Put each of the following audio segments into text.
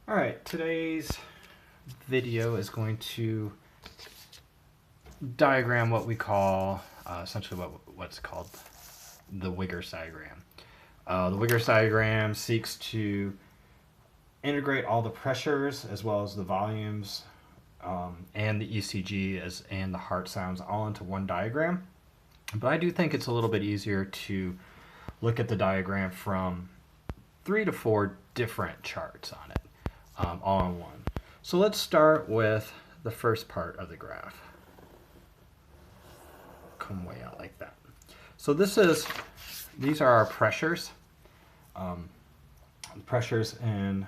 All right, today's video is going to diagram what we call, essentially what's called the Wigger diagram. The Wigger diagram seeks to integrate all the pressures as well as the volumes and the ECG and the heart sounds all into one diagram. But I do think it's a little bit easier to look at the diagram from 3 to 4 different charts on it. All in one. So let's start with the first part of the graph. Come way out like that. So these are our pressures. Pressures in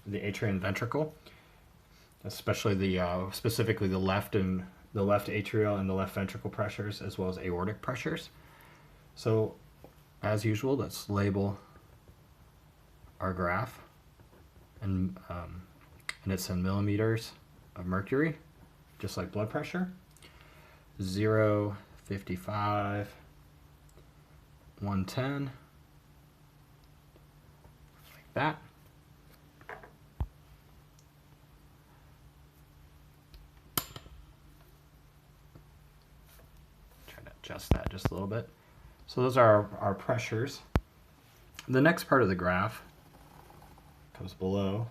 the atrium and ventricle, especially specifically the left atrial and the left ventricle pressures, as well as aortic pressures. So, as usual, let's label our graph. And it's in millimeters of mercury, just like blood pressure. 0, 55, 110, like that. Try to adjust that just a little bit. So those are our pressures. The next part of the graph comes below,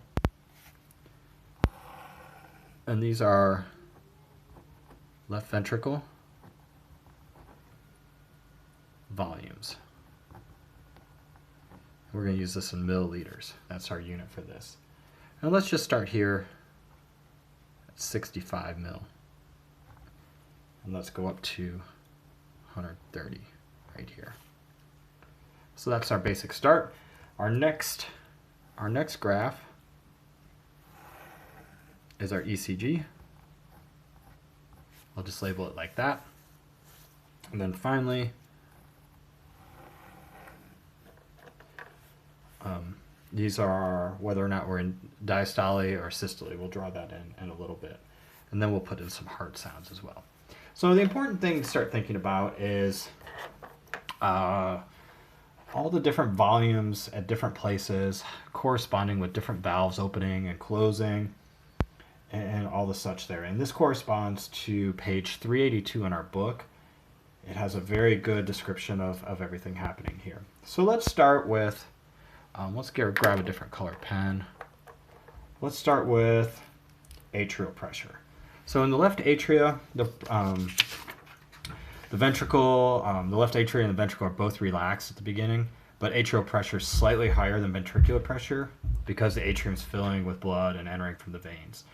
and these are left ventricle volumes. We're going to use this in milliliters. That's our unit for this. And let's just start here at 65 mil, and let's go up to 130 right here. So that's our basic start. Our next graph is our ECG. I'll just label it like that. And then finally, these are whether or not we're in diastole or systole. We'll draw that in a little bit. And then we'll put in some heart sounds as well. So the important thing to start thinking about is all the different volumes at different places corresponding with different valves opening and closing and all the such there. And this corresponds to page 382 in our book. It has a very good description of everything happening here. So let's start with, let's grab a different color pen. Let's start with atrial pressure. So in the left atria, the ventricle, the left atria and the ventricle are both relaxed at the beginning, but atrial pressure is slightly higher than ventricular pressure because the atrium is filling with blood and entering from the veins.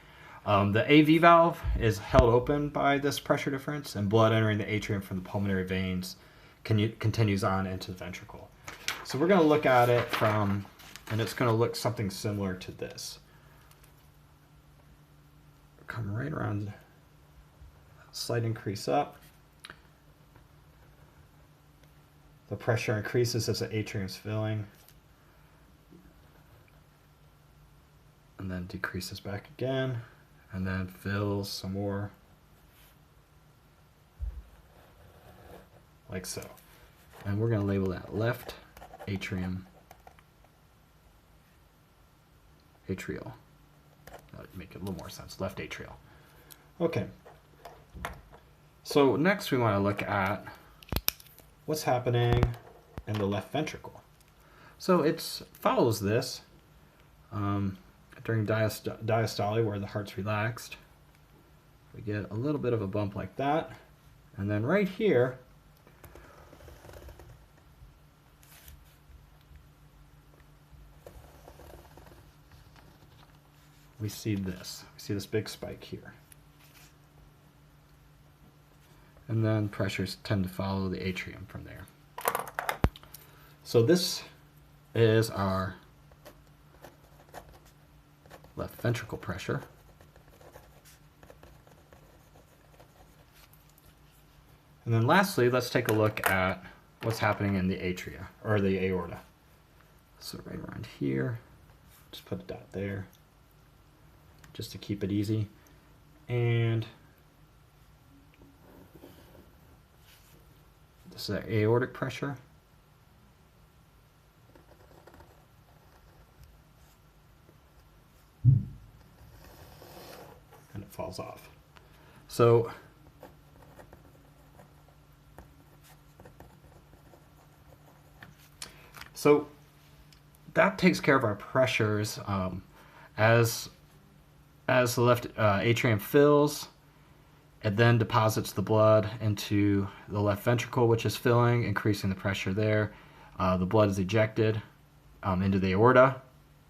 The AV valve is held open by this pressure difference, and blood entering the atrium from the pulmonary veins continues on into the ventricle. So we're going to look at it from, and it's going to look something similar to this. Come right around, slight increase up. The pressure increases as the atrium is filling, and then decreases back again, and then fills some more, like so. And we're going to label that left atrium, atrial. That would make it a little more sense, left atrial. Okay. So next we want to look at what's happening in the left ventricle. So it follows this during diastole, where the heart's relaxed. We get a little bit of a bump like that. And then right here, we see this. We see this big spike here. And then pressures tend to follow the atrium from there. So this is our left ventricle pressure. And then lastly, let's take a look at what's happening in the atria, or the aorta. So right around here, just put a dot there, just to keep it easy. And this is the aortic pressure. falls off. So that takes care of our pressures. As the left atrium fills, it then deposits the blood into the left ventricle, which is filling, increasing the pressure there. The blood is ejected into the aorta,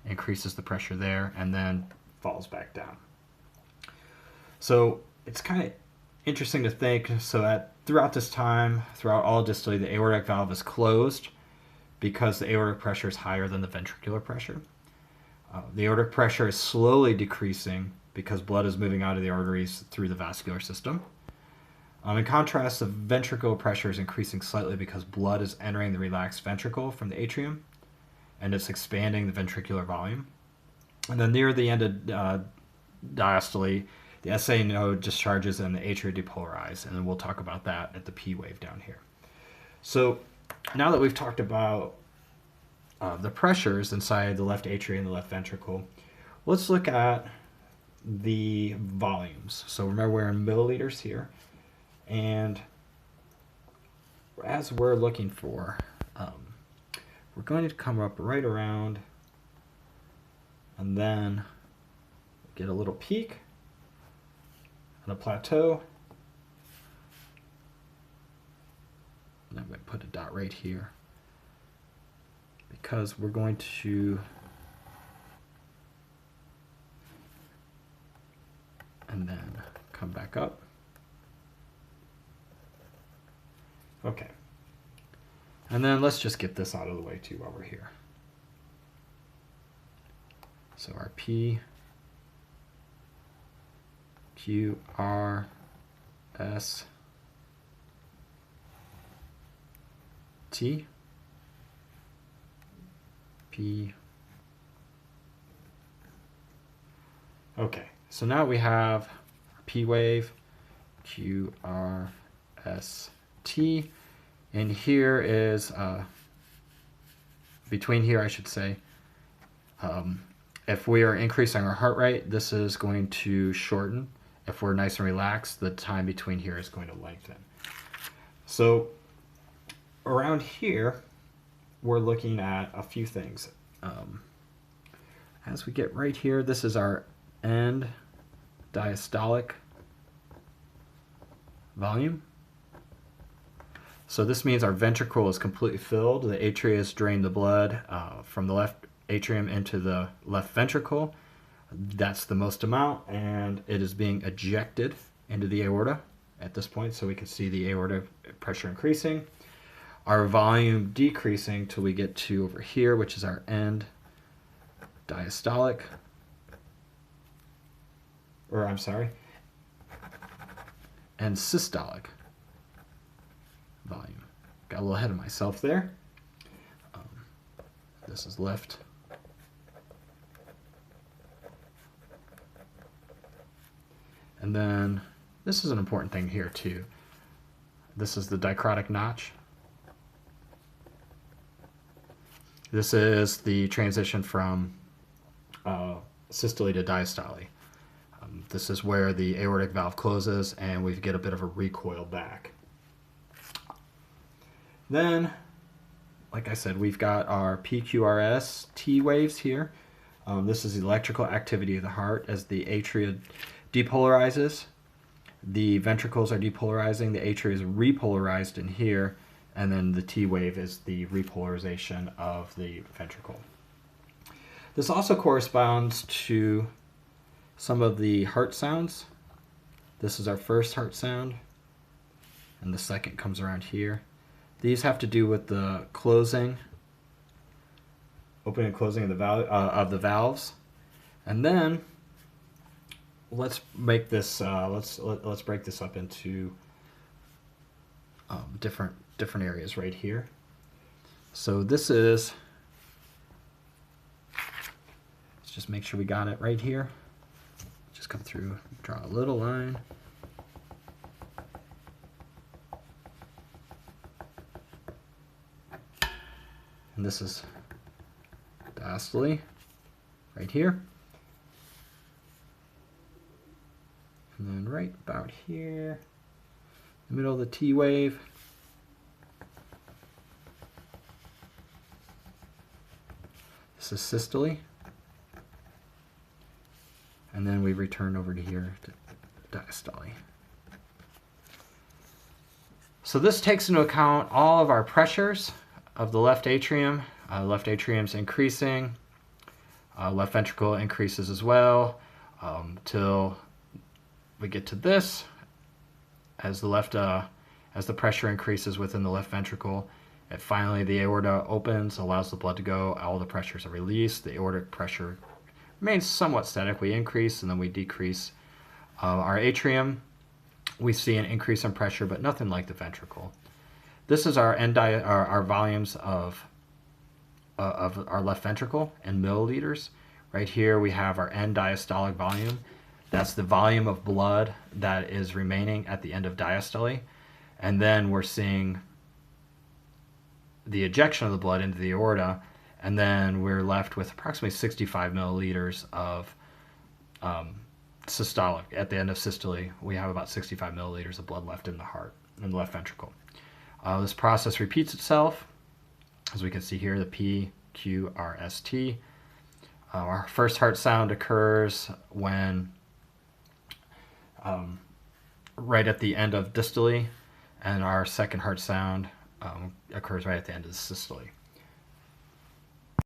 increases the pressure there, and then falls back down. So it's kind of interesting to think, so that throughout this time, throughout all dystole, the aortic valve is closed because the aortic pressure is higher than the ventricular pressure. The aortic pressure is slowly decreasing because blood is moving out of the arteries through the vascular system. In contrast, the ventricular pressure is increasing slightly because blood is entering the relaxed ventricle from the atrium, and it's expanding the ventricular volume. And then near the end of diastole, the SA node discharges and the atria depolarize, and then we'll talk about that at the P wave down here. So now that we've talked about the pressures inside the left atria and the left ventricle, let's look at the volumes. So remember, we're in milliliters here, and as we're looking for, we're going to come up right around and then get a little peak and a plateau. And I'm going to put a dot right here because we're going to, and then come back up. Okay. And then let's just get this out of the way too while we're here. So our P, Q, R, S, T, P. Okay, so now we have P wave, Q, R, S, T, and here is, between here I should say, if we are increasing our heart rate, this is going to shorten. If we're nice and relaxed, the time between here is going to lengthen. So around here, we're looking at a few things. As we get right here, this is our end diastolic volume. So this means our ventricle is completely filled. The atria has drained the blood from the left atrium into the left ventricle. That's the most amount, and it is being ejected into the aorta at this point, so we can see the aorta pressure increasing. Our volume decreasing till we get to over here, which is our end diastolic, or I'm sorry, and systolic volume. Got a little ahead of myself there. This is left. And then this is an important thing here too. This is the dicrotic notch. This is the transition from systole to diastole. This is where the aortic valve closes and we get a bit of a recoil back. Then, like I said, we've got our PQRS T waves here. This is the electrical activity of the heart as the atria depolarizes. The ventricles are depolarizing, the atria is repolarized in here, and then the T wave is the repolarization of the ventricle. This also corresponds to some of the heart sounds. This is our first heart sound, and the second comes around here. These have to do with the closing, opening and closing of the valves. And then let's make this let's break this up into different areas right here. So this is, let's just make sure we got it right here. Just come through, draw a little line. And this is diastole right here. And then right about here, the middle of the T wave. This is systole. And then we return over to here to diastole. So this takes into account all of our pressures of the left atrium. Left atrium's increasing. Left ventricle increases as well till we get to this. As the pressure increases within the left ventricle, and finally the aorta opens, allows the blood to go. All the pressures are released. The aortic pressure remains somewhat static. We increase and then we decrease. Our atrium, we see an increase in pressure, but nothing like the ventricle. This is our our volumes of our left ventricle in milliliters. Right here we have our end diastolic volume. That's the volume of blood that is remaining at the end of diastole. And then we're seeing the ejection of the blood into the aorta, and then we're left with approximately 65 milliliters of systolic. At the end of systole, we have about 65 milliliters of blood left in the heart, in the left ventricle. This process repeats itself. As we can see here, the P, Q, R, S, T. Our first heart sound occurs when right at the end of dystole, and our second heart sound occurs right at the end of the systole.